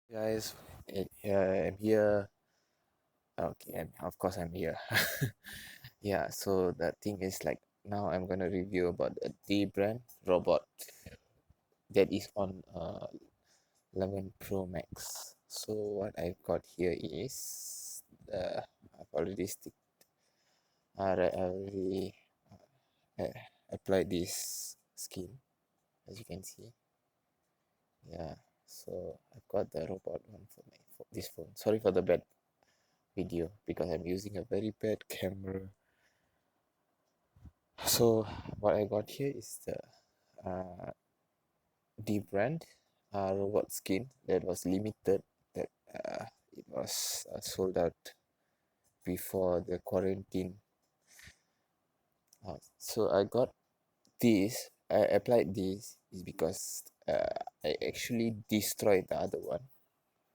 Guys, I'm here. Okay, of course I'm here. Yeah, so the thing is like now I'm gonna review about the Dbrand robot that is on 11 Pro Max. So what I've got here is I've already I already uh, applied this skin, as you can see. Yeah, so I've got the robot one for this phone. Sorry for the bad video because I'm using a very bad camera. So what I got here is the uh, Dbrand robot skin that was limited. That it was sold out before the quarantine. So I got this. I applied this is because I actually destroyed the other one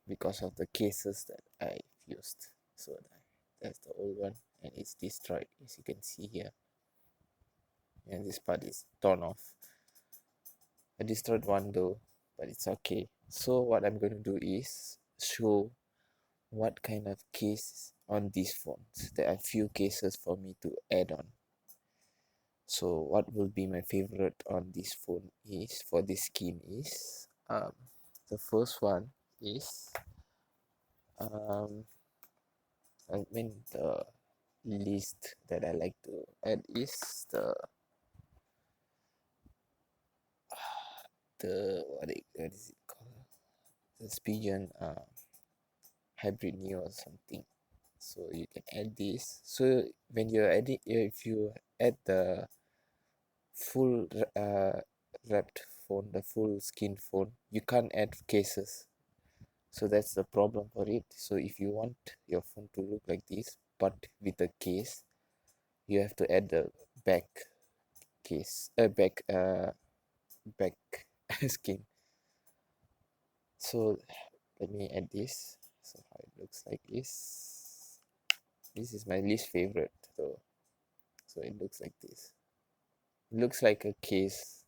because of the cases that I used. So that's the old one, and it's destroyed, as you can see here. And this part is torn off. I destroyed one though, but it's okay. So what I'm going to do is show what kind of case on these phones. There are few cases for me to add on. So what will be my favorite on this phone is for this skin is the first one is um I mean the least that I like to add is the what is it called, the Spigen hybrid neo or something. So you can add this. So when you're adding, if you add the full wrapped phone, the full skin phone, you can't add cases. So that's the problem for it. So if you want your phone to look like this but with a case, you have to add the back case, back skin. So let me add this. So how it looks like is this is my least favorite though. So it looks like this. It looks like a case,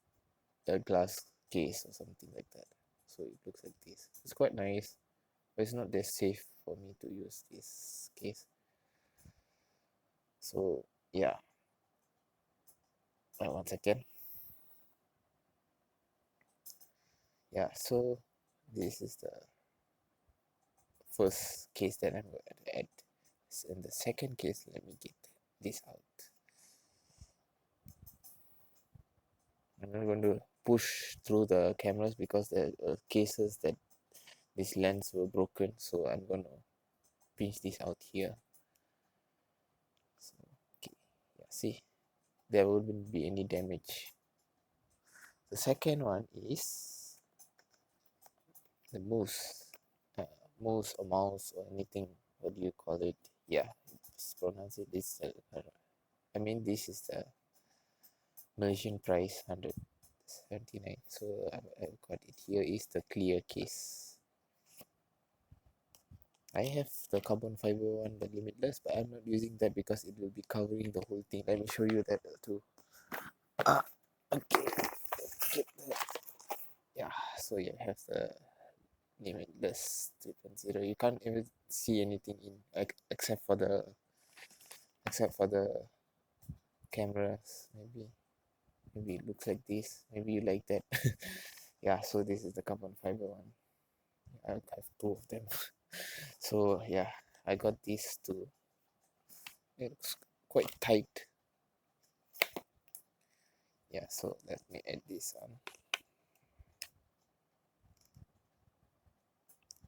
a glass case or something like that. So it looks like this. It's quite nice, but it's not that safe for me to use this case. So yeah, 1 second. Yeah, so this is the first case that I'm going to add. In the second case, let me get this out. I'm not going to push through the cameras because the cases that this lens were broken, so I'm going to pinch this out here. So okay, yeah, see, there wouldn't be any damage. The second one is the Mous, Mous or mouse or anything. What do you call it? Yeah, just pronounce it. I mean, this is the Malaysian price, 179. So I've got it here. Is the clear case. I have the carbon fiber one, the limitless, but I'm not using that because it will be covering the whole thing. Let me show you that too. Okay, get that. Yeah, so you have the limitless 2.0. You can't even see anything in except for the cameras. Maybe it looks like this. Maybe you like that. Yeah, so this is the carbon fiber one. I have two of them. So yeah, I got these two. It looks quite tight. Yeah, so let me add this on.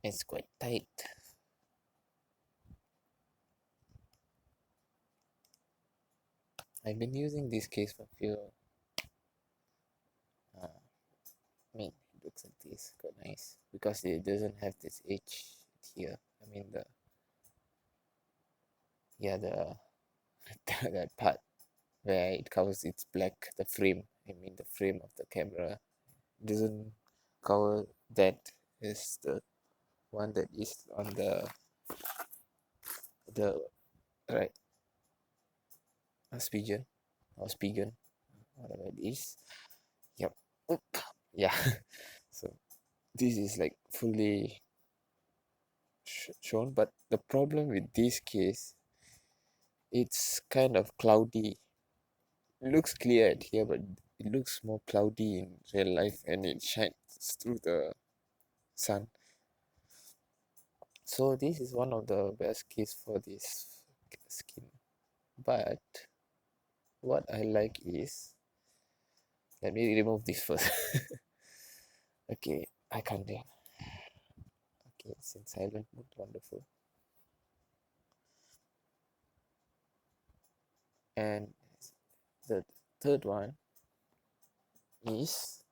It's quite tight. I've been using this case for a few. I mean, it looks like this, quite nice because it doesn't have this edge here. I mean the that part where it covers its black, the frame. I mean the frame of the camera doesn't cover that. Is the one that is on the right Spigen or Spigen, whatever it is. Yep. Yeah. So this is like fully shown, but the problem with this case, it's kind of cloudy. It looks clear at here, but it looks more cloudy in real life, and it shines through the sun. So this is one of the best case for this skin. But what I like is, let me remove this first. Okay, I can't do. Okay, it's in silent mode. Wonderful. And the third one is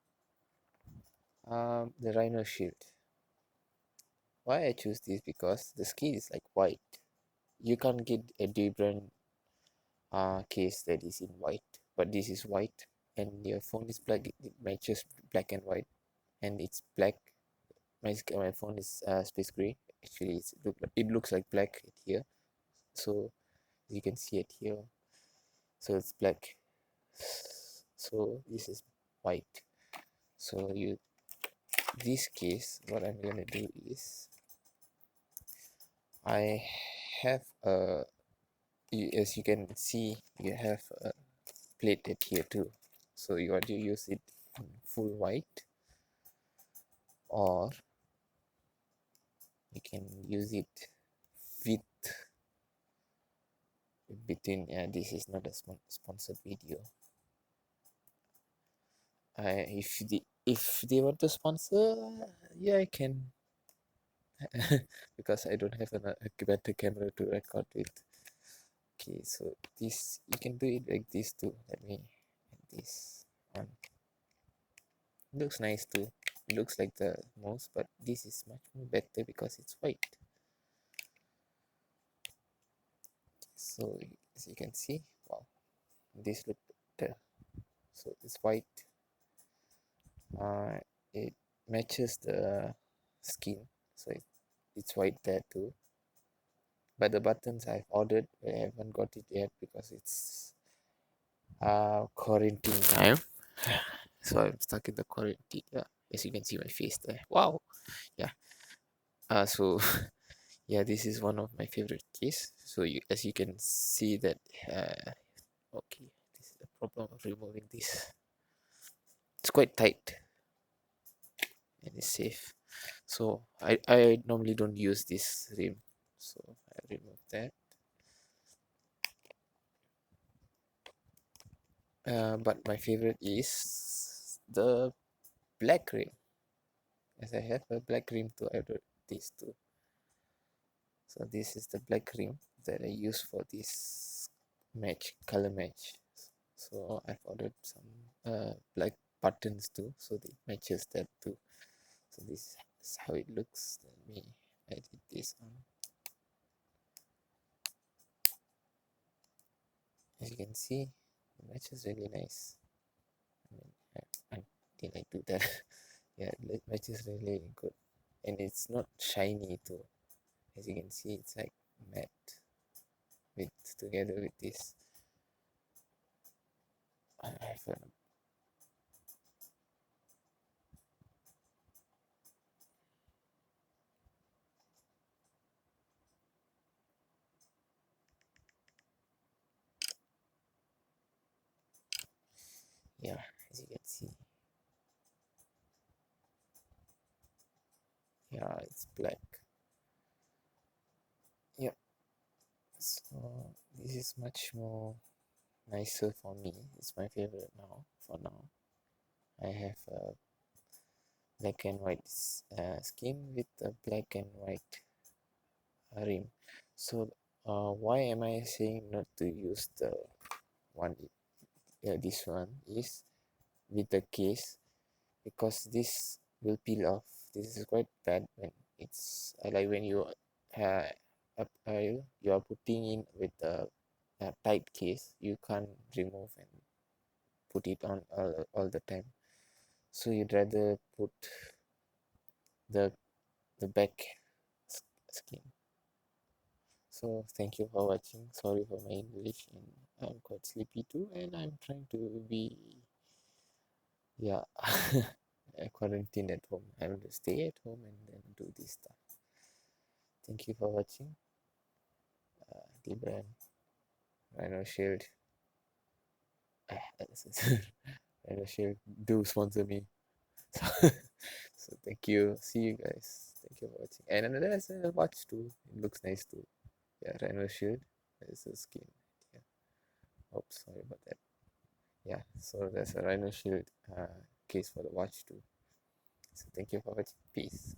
the Rhinishield. Why I choose this, because the skin is like white. You can't get a Dbrand case that is in white, but this is white, and your phone is black. It matches black and white, and it's black. My phone is space gray. Actually, it looks like black here. So you can see it here. So it's black. So this is white. So this case, what I'm gonna do is, I have as you can see, you have a plate it here too. So you want to use it in full white, or you can use it with between. This is not a sponsored video. If they want to sponsor, yeah, I can. Because I don't have a better camera to record with. Okay, so this, you can do it like this too. Let me add this one. It looks nice too. It looks like the Mous, but this is much more better because it's white. So as you can see, wow, this look better. So it's white. It matches the skin, so it's white there too. But the buttons I've ordered, I haven't got it yet because it's quarantine time. So I'm stuck in the quarantine. Yeah, as you can see my face there. Wow. Yeah. So yeah, this is one of my favorite case. So as you can see that, okay, this is the problem of removing this. It's quite tight and it's safe. So I normally don't use this rim, so I remove that. But my favorite is the black rim, as I have a black rim to order these two. So this is the black rim that I use for this color match. So I've ordered some black buttons too, so it matches that too. So this is how it looks. Let me edit this on. As you can see, it matches really nice. I mean, until I do that, yeah, it matches really good, and it's not shiny too. As you can see, it's like matte with together with this. I have yeah, as you can see, yeah, it's black. Yeah, so this is much more nicer for me. It's my favorite now. For now, I have a black and white skin with a black and white rim. So why am I saying not to use the one? This one is with the case, because this will peel off. This is quite bad when it's like when uh, you are putting in with a tight case. You can't remove and put it on all the time. So you'd rather put the back skin. So thank you for watching. Sorry for my English, and I'm quite sleepy too, and I'm trying to be, yeah, quarantined at home. I will stay at home and then do this stuff. Thank thank you for watching. Dbrand, Rhinishield. Rhinishield, do sponsor me. So thank you. See you guys. Thank you for watching. And there's a watch too. It looks nice too. Yeah, Rhinishield. There's a skin. Yeah. Oops, sorry about that. Yeah, so there's a Rhinishield case for the watch too. So thank you for watching. Peace.